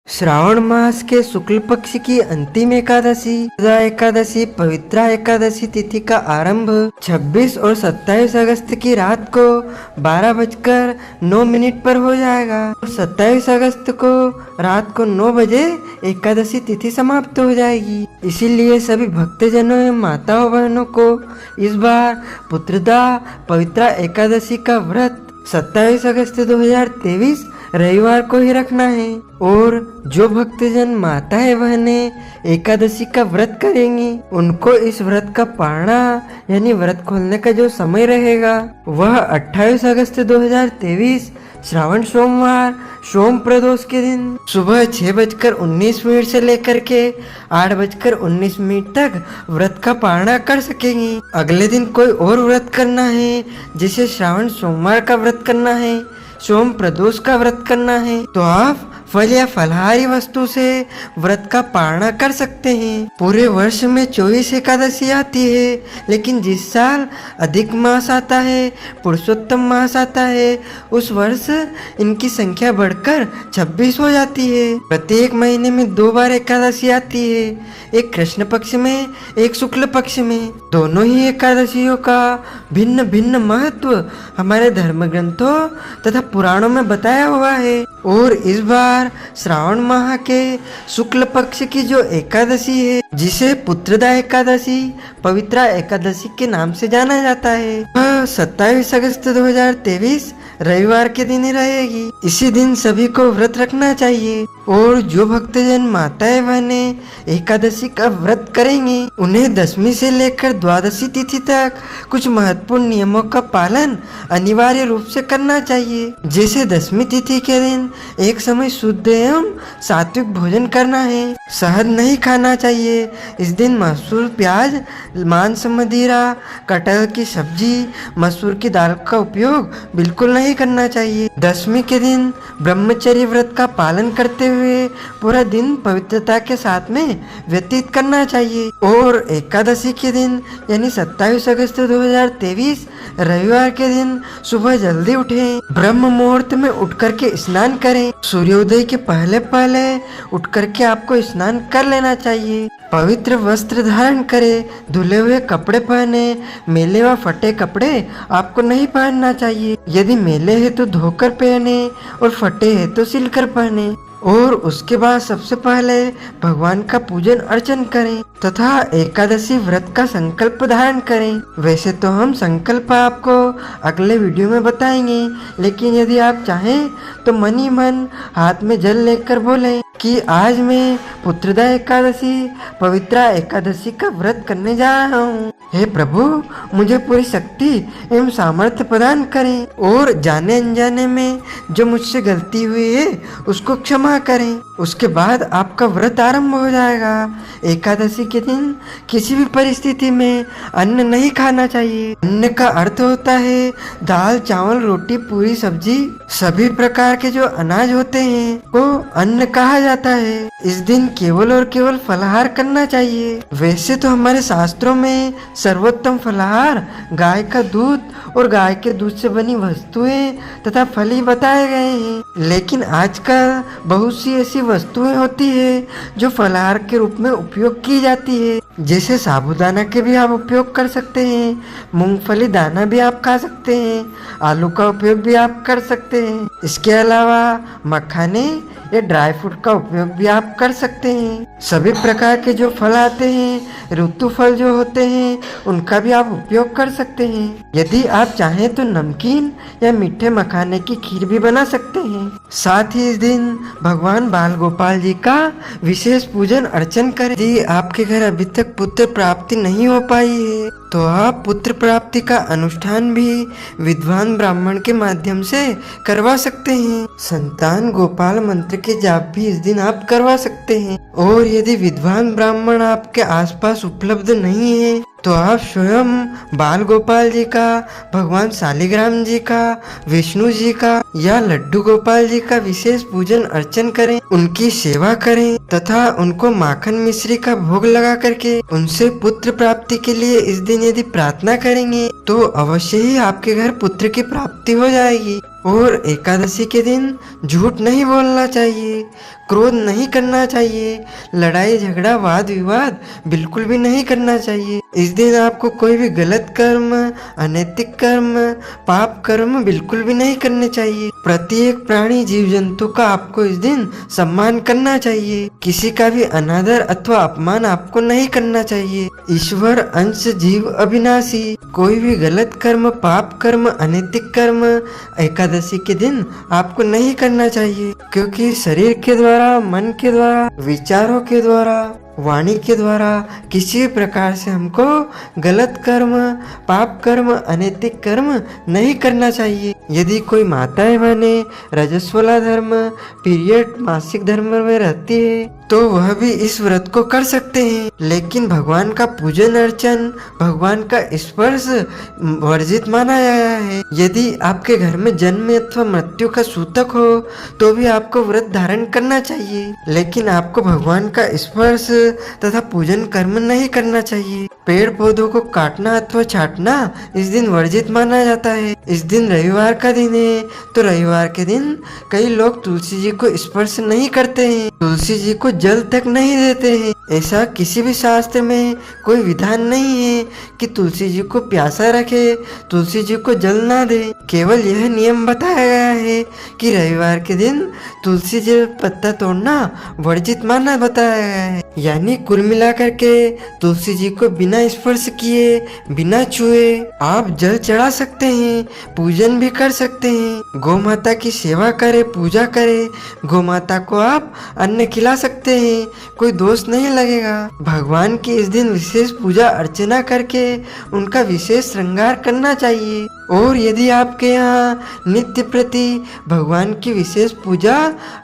श्रावण मास के शुक्ल पक्ष की अंतिम एकादशी एकादशी पवित्रा एकादशी तिथि का आरंभ 26 और 27 अगस्त की रात को 12:09 पर हो जाएगा। 27 अगस्त को रात को 9 बजे एकादशी तिथि समाप्त हो जाएगी। इसीलिए सभी भक्तजनों एवं माताओं बहनों को इस बार पुत्रदा पवित्रा एकादशी का व्रत 27 अगस्त 2023 रविवार को ही रखना है। और जो भक्तजन माताएं बहनें एकादशी का व्रत करेंगी उनको इस व्रत का पारणा यानी व्रत खोलने का जो समय रहेगा वह 28 अगस्त 2023 श्रावण सोमवार सोम प्रदोष के दिन सुबह 6:19 से लेकर के 8:19 तक व्रत का पारणा कर सकेंगी। अगले दिन कोई और व्रत करना है, जैसे श्रावण सोमवार का व्रत करना है, सोम प्रदोष का व्रत करना है, तो आप फल या फलहारी वस्तु से व्रत का पारणा कर सकते हैं। पूरे वर्ष में 24 एकादशी आती है, लेकिन जिस साल अधिक मास आता है, पुरुषोत्तम मास आता है, उस वर्ष इनकी संख्या बढ़कर 26 हो जाती है। प्रत्येक महीने में 2 बार एकादशी आती है, एक कृष्ण पक्ष में, एक शुक्ल पक्ष में। दोनों ही एकादशियों का भिन्न भिन्न महत्व हमारे धर्म ग्रंथों तथा पुराणों में बताया हुआ है। और इस बार श्रावण माह के शुक्ल पक्ष की जो एकादशी है, जिसे पुत्रदा एकादशी पवित्रा एकादशी के नाम से जाना जाता है, वह 27 अगस्त 2023 रविवार के दिन ही रहेगी। इसी दिन सभी को व्रत रखना चाहिए। और जो भक्तजन माताएं बहनें एकादशी का व्रत करेंगे उन्हें 10वीं से लेकर द्वादशी तिथि तक कुछ महत्वपूर्ण नियमों का पालन अनिवार्य रूप से करना चाहिए। जैसे 10वीं तिथि के दिन एक समय शुद्ध एवं सात्विक भोजन करना है, शहद नहीं खाना चाहिए। इस दिन मसूर, प्याज, मांस, मदिरा, कटहल की सब्जी, मसूर की दाल का उपयोग बिल्कुल नहीं करना चाहिए। 10वीं के दिन ब्रह्मचर्य व्रत का पालन करते हुए पूरा दिन पवित्रता के साथ में व्यतीत करना चाहिए। और एकादशी के दिन यानी 27 अगस्त 2023 रविवार के दिन सुबह जल्दी उठें, ब्रह्म मुहूर्त में उठ करके स्नान करें। सूर्योदय के पहले पहले उठ करके आपको स्नान कर लेना चाहिए। पवित्र वस्त्र धारण करें, धुले हुए कपड़े पहने। मैले व फटे कपड़े आपको नहीं पहनना चाहिए। यदि मैले है तो धोकर पहने और फटे है तो सिलकर पहने। और उसके बाद सबसे पहले भगवान का पूजन अर्चन करें तथा एकादशी व्रत का संकल्प धारण करें। वैसे तो हम संकल्प आपको अगले वीडियो में बताएंगे, लेकिन यदि आप चाहें तो मन ही मन हाथ में जल लेकर बोलें कि आज मैं पुत्रदा एकादशी पवित्रा एकादशी का व्रत करने जा रहा हूँ। हे प्रभु, मुझे पूरी शक्ति एवं सामर्थ्य प्रदान करें और जाने अनजाने में जो मुझसे गलती हुई है उसको क्षमा करें। उसके बाद आपका व्रत आरंभ हो जाएगा। एकादशी के दिन किसी भी परिस्थिति में अन्न नहीं खाना चाहिए। अन्न का अर्थ होता है दाल, चावल, रोटी, पूरी, सब्जी, सभी प्रकार के जो अनाज होते हैं को अन्न कहा जाता है। इस दिन केवल और केवल फलाहार करना चाहिए। वैसे तो हमारे शास्त्रों में सर्वोत्तम फलाहार गाय का दूध और गाय के दूध से बनी वस्तुएं तथा फल ही बताए गए हैं, लेकिन आजकल बहुत सी ऐसी वस्तुएं होती है जो फलाहार के रूप में उपयोग की जाती है। जैसे साबूदाना के भी आप उपयोग कर सकते हैं, मूंगफली दाना भी आप खा सकते हैं, आलू का उपयोग भी आप कर सकते हैं। इसके अलावा मखाने या ड्राई फ्रूट का उपयोग भी आप कर सकते हैं। सभी प्रकार के जो फल आते हैं, ऋतु फल जो होते हैं, उनका भी आप उपयोग कर सकते हैं। यदि आप चाहें तो नमकीन या मीठे मखाने की खीर भी बना सकते हैं। साथ ही इस दिन भगवान बाल गोपाल जी का विशेष पूजन अर्चन करें। यदि आपके घर अभी तक पुत्र प्राप्ति नहीं हो पाई है तो आप पुत्र प्राप्ति का अनुष्ठान भी विद्वान ब्राह्मण के माध्यम से करवा सकते हैं। संतान गोपाल मंत्र के जाप भी इस दिन आप करवा सकते हैं। और यदि विद्वान ब्राह्मण आपके आसपास उपलब्ध नहीं है तो आप स्वयं बाल गोपाल जी का, भगवान शालिग्राम जी का, विष्णु जी का या लड्डू गोपाल जी का विशेष पूजन अर्चन करें, उनकी सेवा करें तथा उनको माखन मिश्री का भोग लगा करके उनसे पुत्र प्राप्ति के लिए इस दिन यदि प्रार्थना करेंगे तो अवश्य ही आपके घर पुत्र की प्राप्ति हो जाएगी। और एकादशी के दिन झूठ नहीं बोलना चाहिए, क्रोध नहीं करना चाहिए, लड़ाई झगड़ा वाद विवाद बिल्कुल भी नहीं करना चाहिए। इस दिन आपको कोई भी गलत कर्म, अनैतिक कर्म, पाप कर्म बिल्कुल भी नहीं करने चाहिए। प्रत्येक प्राणी जीव जंतु का आपको इस दिन सम्मान करना चाहिए। किसी का भी अनादर अथवा अपमान आपको नहीं करना चाहिए। ईश्वर अंश जीव अविनाशी। कोई भी गलत कर्म, पाप कर्म, अनैतिक कर्म एकादशी के दिन आपको नहीं करना चाहिए, क्योंकि शरीर के द्वारा, मन के द्वारा, विचारों के द्वारा, वाणी के द्वारा किसी भी प्रकार से हमको गलत कर्म, पाप कर्म, अनैतिक कर्म नहीं करना चाहिए। यदि कोई माताएं बहनें रजस्वला धर्म, पीरियड, मासिक धर्म में रहती है तो वह भी इस व्रत को कर सकते हैं, लेकिन भगवान का पूजन अर्चन, भगवान का स्पर्श वर्जित माना गया है। यदि आपके घर में जन्म अथवा मृत्यु का सूतक हो तो भी आपको व्रत धारण करना चाहिए, लेकिन आपको भगवान का स्पर्श तथा पूजन कर्म नहीं करना चाहिए। पेड़ पौधों को काटना अथवा छाटना इस दिन वर्जित माना जाता है। इस दिन रविवार का दिन है, तो रविवार के दिन कई लोग तुलसी जी को स्पर्श नहीं करते हैं, तुलसी जी को जल तक नहीं देते हैं। ऐसा किसी भी शास्त्र में कोई विधान नहीं है कि तुलसी जी को प्यासा रखे, तुलसी जी को जल ना दे। केवल यह नियम बताया गया है कि रविवार के दिन तुलसी जी पत्ता तोड़ना वर्जित माना बताया गया है। यानी कुल मिलाकर के तुलसी जी को बिना स्पर्श किए, बिना छुए आप जल चढ़ा सकते हैं, पूजन भी कर सकते हैं। गौ माता की सेवा करे, पूजा करे, गौ माता को आप अन्न खिला सकते हैं, कोई दोष नहीं लगेगा। भगवान की इस दिन विशेष पूजा अर्चना करके उनका विशेष श्रृंगार करना चाहिए। और यदि आपके यहाँ नित्य प्रति भगवान की विशेष पूजा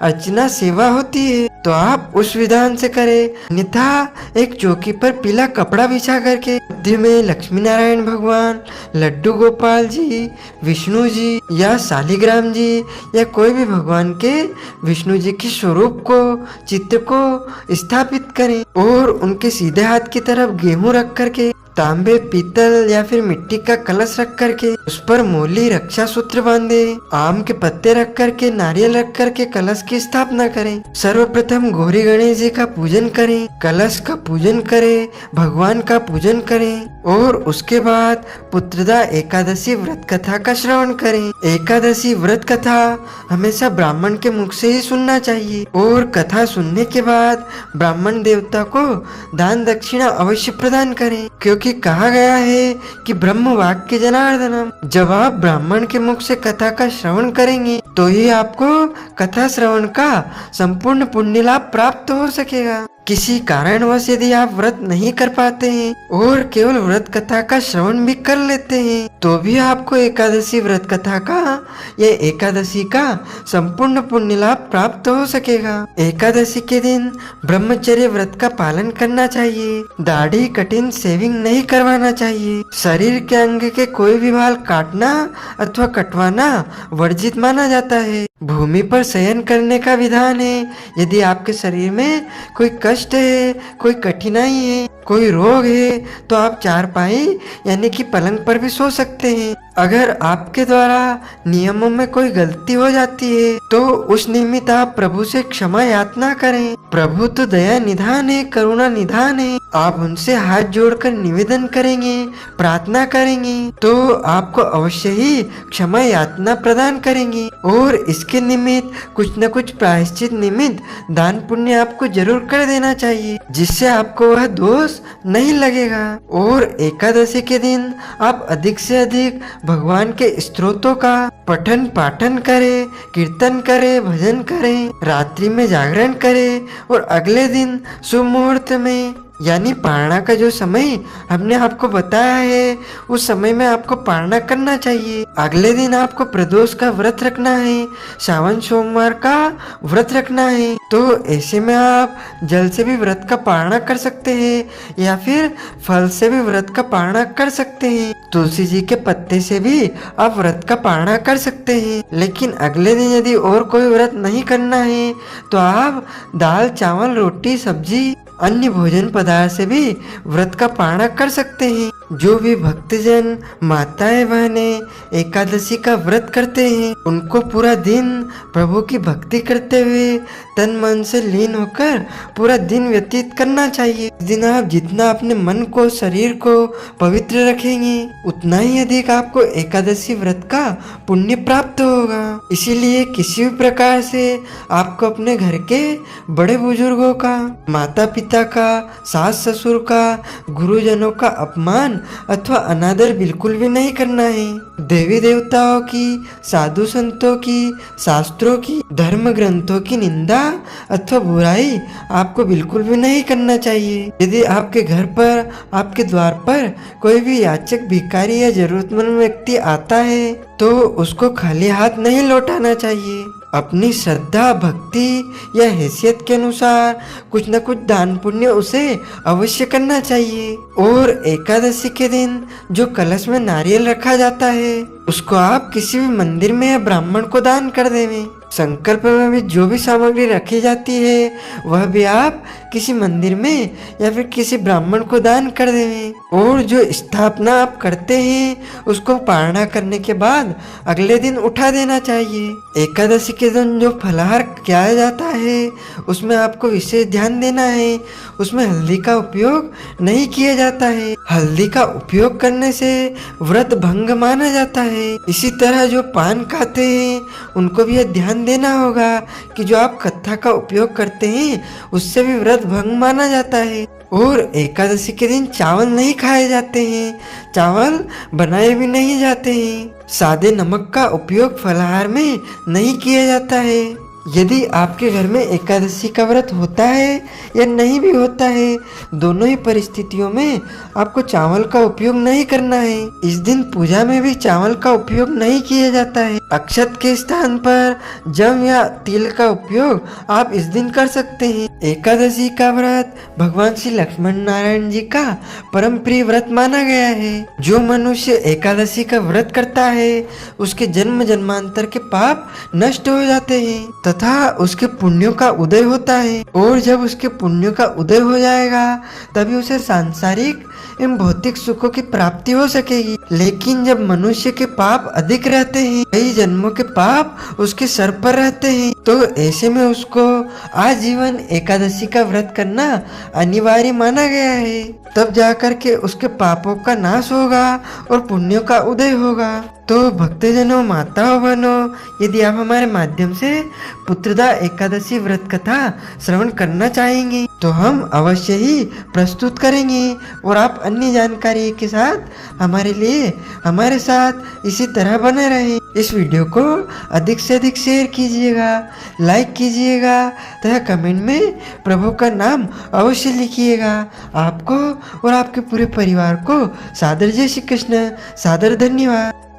अर्चना सेवा होती है तो आप उस विधान से करें, अन्यथा एक चौकी पर पीला कपड़ा बिछा करके मध्य में लक्ष्मी नारायण भगवान, लड्डू गोपाल जी, विष्णु जी या शालिग्राम जी या कोई भी भगवान के विष्णु जी के स्वरूप को, चित्र को स्थापित करें और उनके सीधे हाथ की तरफ गेहूं रख करके, तांबे, पीतल या फिर मिट्टी का कलश रख करके उस पर मोली रक्षा सूत्र बांधे, आम के पत्ते रख करके, नारियल रख करके कलश की स्थापना करें। सर्वप्रथम गौरी गणेश जी का पूजन करें, कलश का पूजन करें, भगवान का पूजन करें और उसके बाद पुत्रदा एकादशी व्रत कथा का श्रवण करें। एकादशी व्रत कथा हमेशा ब्राह्मण के मुख से ही सुनना चाहिए और कथा सुनने के बाद ब्राह्मण देवता को दान दक्षिणा अवश्य प्रदान करें, क्योंकि कहा गया है कि ब्रह्म वाक्य जनार्दनम। जब आप ब्राह्मण के मुख से कथा का श्रवण करेंगे तो ही आपको कथा श्रवण का संपूर्ण पुण्य लाभ प्राप्त हो सकेगा। किसी कारणवश यदि आप व्रत नहीं कर पाते हैं और केवल व्रत कथा का श्रवण भी कर लेते हैं तो भी आपको एकादशी व्रत कथा का या एकादशी का संपूर्ण पुण्य लाभ प्राप्त हो सकेगा। एकादशी के दिन ब्रह्मचर्य व्रत का पालन करना चाहिए, दाढ़ी, कटिंग, शेविंग नहीं करवाना चाहिए, शरीर के अंग के कोई भी बाल काटना अथवा कटवाना वर्जित माना जाता है। भूमि पर शयन करने का विधान है। यदि आपके शरीर में कोई कष्ट है, कोई कठिनाई है, कोई रोग है तो आप चारपाई यानी कि पलंग पर भी सो सकते हैं। अगर आपके द्वारा नियमों में कोई गलती हो जाती है तो उस निमित्त आप प्रभु से क्षमा याचना करें। प्रभु तो दया निधान है, करुणा निधान है। आप उनसे हाथ जोड़कर निवेदन करेंगे, प्रार्थना करेंगे तो आपको अवश्य ही क्षमा याचना प्रदान करेंगे और इसके निमित्त कुछ न कुछ प्रायश्चित निमित्त दान पुण्य आपको जरूर कर देना चाहिए, जिससे आपको वह दोष नहीं लगेगा। और एकादशी के दिन आप अधिक से अधिक भगवान के स्तोत्रों का पठन पाठन करें, कीर्तन करें, भजन करें, रात्रि में जागरण करें और अगले दिन शुभ मुहूर्त में यानी पारणा का जो समय हमने आपको बताया है उस समय में आपको पारणा करना चाहिए। अगले दिन आपको प्रदोष का व्रत रखना है, सावन सोमवार का व्रत रखना है। तो ऐसे में आप जल से भी व्रत का पारणा कर सकते हैं या फिर फल से भी व्रत का पारणा कर सकते हैं। तुलसी जी के पत्ते से भी आप व्रत का पारणा कर सकते हैं। लेकिन अगले दिन यदि और कोई व्रत नहीं करना है तो आप दाल, चावल, रोटी, सब्जी, अन्य भोजन पदार्थ से भी व्रत का पारणा कर सकते हैं। जो भी भक्तजन माताएं बहनें एकादशी का व्रत करते हैं उनको पूरा दिन प्रभु की भक्ति करते हुए तन मन से लीन होकर पूरा दिन व्यतीत करना चाहिए। इस दिन आप जितना अपने मन को शरीर को पवित्र रखेंगे उतना ही अधिक आपको एकादशी व्रत का पुण्य प्राप्त होगा। इसीलिए किसी भी प्रकार से आपको अपने घर के बड़े बुजुर्गों का, माता पिता का, सास ससुर का, गुरुजनों का अपमान अथवा अनादर बिल्कुल भी नहीं करना है। देवी देवताओं की, साधु संतों की, शास्त्रों की, धर्म ग्रंथों की निंदा अथवा बुराई आपको बिल्कुल भी नहीं करना चाहिए। यदि आपके घर पर, आपके द्वार पर कोई भी याचक, भिखारी या जरूरतमंद व्यक्ति आता है तो उसको खाली हाथ नहीं लौटाना चाहिए। अपनी श्रद्धा, भक्ति या हैसियत के अनुसार कुछ न कुछ दान पुण्य उसे अवश्य करना चाहिए। और एकादशी के दिन जो कलश में नारियल रखा जाता है उसको आप किसी भी मंदिर में या ब्राह्मण को दान कर देवें। संकल्प में भी जो भी सामग्री रखी जाती है वह भी आप किसी मंदिर में या फिर किसी ब्राह्मण को दान कर देवें। और जो स्थापना आप करते हैं उसको पारणा करने के बाद अगले दिन उठा देना चाहिए। एकादशी के दिन जो फलाहार किया जाता है उसमें आपको विशेष ध्यान देना है। उसमें हल्दी का उपयोग नहीं किया जाता है। हल्दी का उपयोग करने से व्रत भंग माना जाता है। इसी तरह जो पान खाते हैं उनको भी यह ध्यान देना होगा कि जो आप कत्था का उपयोग करते हैं उससे भी व्रत भंग माना जाता है। और एकादशी के दिन चावल नहीं खाए जाते हैं, चावल बनाए भी नहीं जाते हैं। सादे नमक का उपयोग फलाहार में नहीं किया जाता है। यदि आपके घर में एकादशी का व्रत होता है या नहीं भी होता है, दोनों ही परिस्थितियों में आपको चावल का उपयोग नहीं करना है। इस दिन पूजा में भी चावल का उपयोग नहीं किया जाता है। अक्षत के स्थान पर जव या तिल का उपयोग आप इस दिन कर सकते हैं। एकादशी का व्रत भगवान श्री लक्ष्मण नारायण जी का परम प्रिय व्रत माना गया है। जो मनुष्य एकादशी का व्रत करता है उसके जन्म जन्मांतर के पाप नष्ट हो जाते हैं तथा उसके पुण्यों का उदय होता है। और जब उसके पुण्यों का उदय हो जाएगा तभी उसे सांसारिक एवं भौतिक सुखों की प्राप्ति हो सकेगी। लेकिन जब मनुष्य के पाप अधिक रहते हैं, कई जन्मों के पाप उसके सर पर रहते हैं, तो ऐसे में उसको आजीवन एकादशी का व्रत करना अनिवार्य माना गया है। तब जाकर के उसके पापों का नाश होगा और पुण्यों का उदय होगा। तो भक्तजनों, माताओं, बहनों, यदि आप हमारे माध्यम से पुत्रदा एकादशी व्रत कथा श्रवण करना चाहेंगे तो हम अवश्य ही प्रस्तुत करेंगे। और आप अन्य जानकारी के साथ हमारे साथ इसी तरह बने रहें। इस वीडियो को अधिक से अधिक शेयर कीजिएगा, लाइक कीजिएगा तथा कमेंट में प्रभु का नाम अवश्य लिखिएगा। आपको और आपके पूरे परिवार को सादर जय श्री कृष्ण, सादर धन्यवाद।